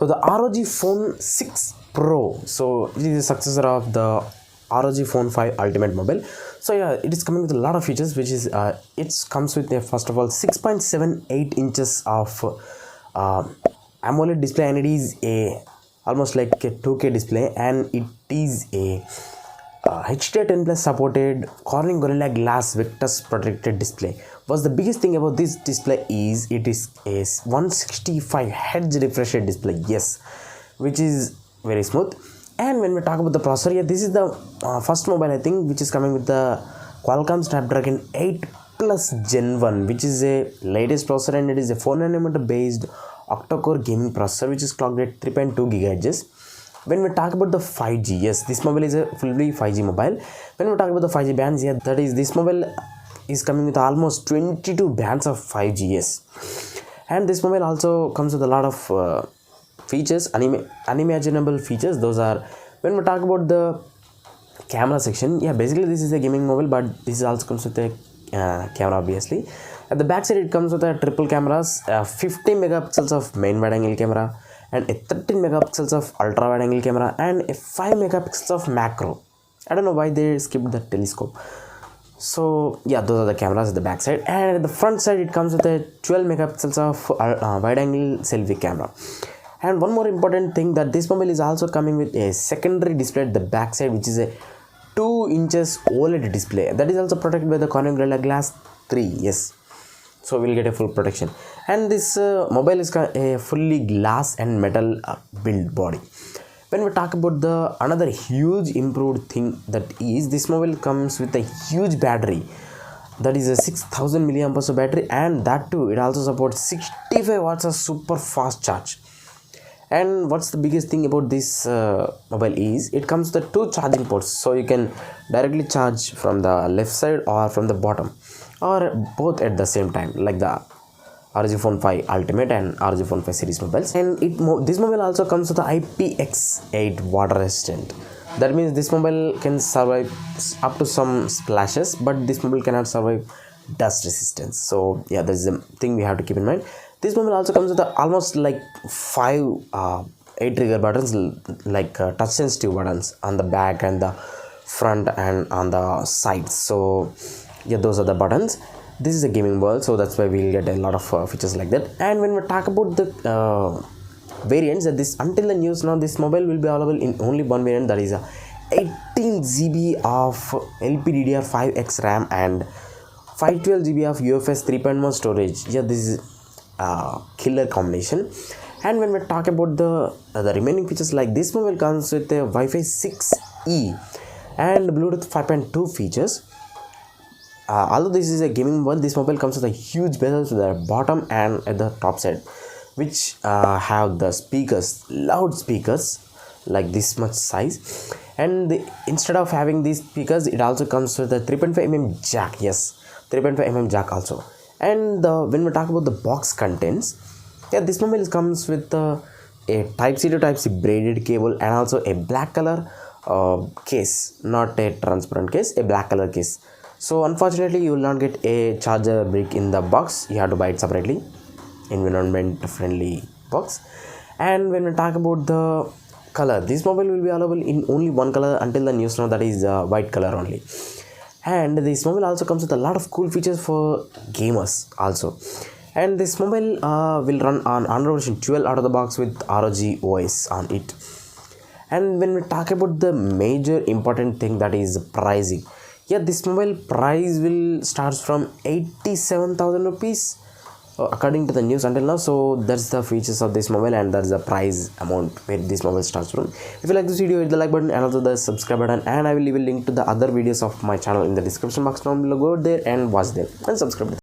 So the ROG Phone 6 Pro. So it is the successor of the ROG Phone 5 Ultimate Mobile. So yeah, it is coming with a lot of features, which is it comes with a first of all 6.78 inches of AMOLED display, and it is a almost like a 2K display, and it is a HDR10 plus supported Corning Gorilla Glass Victus protected display. What's the biggest thing about this display is it is a 165 Hz refresh rate display, yes, which is very smooth. And when we talk about the processor, yeah, this is the first mobile I think which is coming with the Qualcomm Snapdragon 8 Plus Gen 1, which is a latest processor, and it is a 4nm based octa-core gaming processor which is clocked at 3.2 GHz. When we talk about the 5G, yes, this mobile is a fully 5G mobile. When we talk about the 5G bands, yeah, that is this mobile is coming with almost 22 bands of 5G, yes. And this mobile also comes with a lot of features, unimaginable features. Those are, when we talk about the camera section, yeah, basically this is a gaming mobile, but this also comes with a camera obviously. At the back side it comes with a triple cameras, 50 megapixels of main wide angle camera, and a 13 megapixels of ultra wide angle camera, and a 5 megapixels of macro. I don't know why they skipped the telescope. So yeah, those are the cameras at the back side. And at the front side it comes with a 12 megapixels of wide angle selfie camera. And one more important thing, that this mobile is also coming with a secondary display at the back side, which is a 2 inches OLED display that is also protected by the Corning Gorilla Glass 3, yes. So we'll get a full protection. And this mobile is a fully glass and metal build body. When we talk about the another huge improved thing, that is this mobile comes with a huge battery, that is a 6000 milliamp hours of battery, and that too it also supports 65 watts of super fast charge. And what's the biggest thing about this mobile is it comes with the 2 charging ports, so you can directly charge from the left side or from the bottom, or both at the same time, like the ROG Phone 5 Ultimate and ROG Phone 5 series mobiles. And this mobile also comes with the IPX8 water resistant. That means this mobile can survive up to some splashes, but this mobile cannot survive dust resistance. So yeah, that's the thing we have to keep in mind. This mobile also comes with almost like 5 8 trigger buttons, like touch sensitive buttons on the back and the front and on the sides. So yeah, those are the buttons. This is a gaming world, so that's why we'll get a lot of features like that. And when we talk about the variants, that this until the news now, this mobile will be available in only one variant, that is a 18 GB of LPDDR5X RAM and 512 GB of UFS 3.1 storage. Yeah, this is killer combination. And when we talk about the remaining features, like this mobile comes with a Wi-Fi 6E and Bluetooth 5.2 features. Although this is a gaming mobile, this mobile comes with a huge bezels at the bottom and at the top side, which have the speakers, loud speakers, like this much size. And instead of having these speakers, it also comes with a 3.5mm jack, yes, 3.5mm jack also. And when we talk about the box contents, yeah, this mobile comes with a Type-C to Type-C braided cable, and also a black color case, not a transparent case, a black color case. So unfortunately you will not get a charger brick in the box, you have to buy it separately, environment friendly box. And when we talk about the color, this mobile will be available in only one color until the news now, that is white color only. And this mobile also comes with a lot of cool features for gamers also. And this mobile will run on Android version 12 out of the box with ROG OS on it. And when we talk about the major important thing, that is pricing, yeah, this mobile price will starts from 87,000 rupees according to the news until now. So that's the features of this mobile, and that's the price amount where this mobile starts from. If you like this video, hit the like button and also the subscribe button, and I will leave a link to the other videos of my channel in the description box down below. Go there and watch them and subscribe.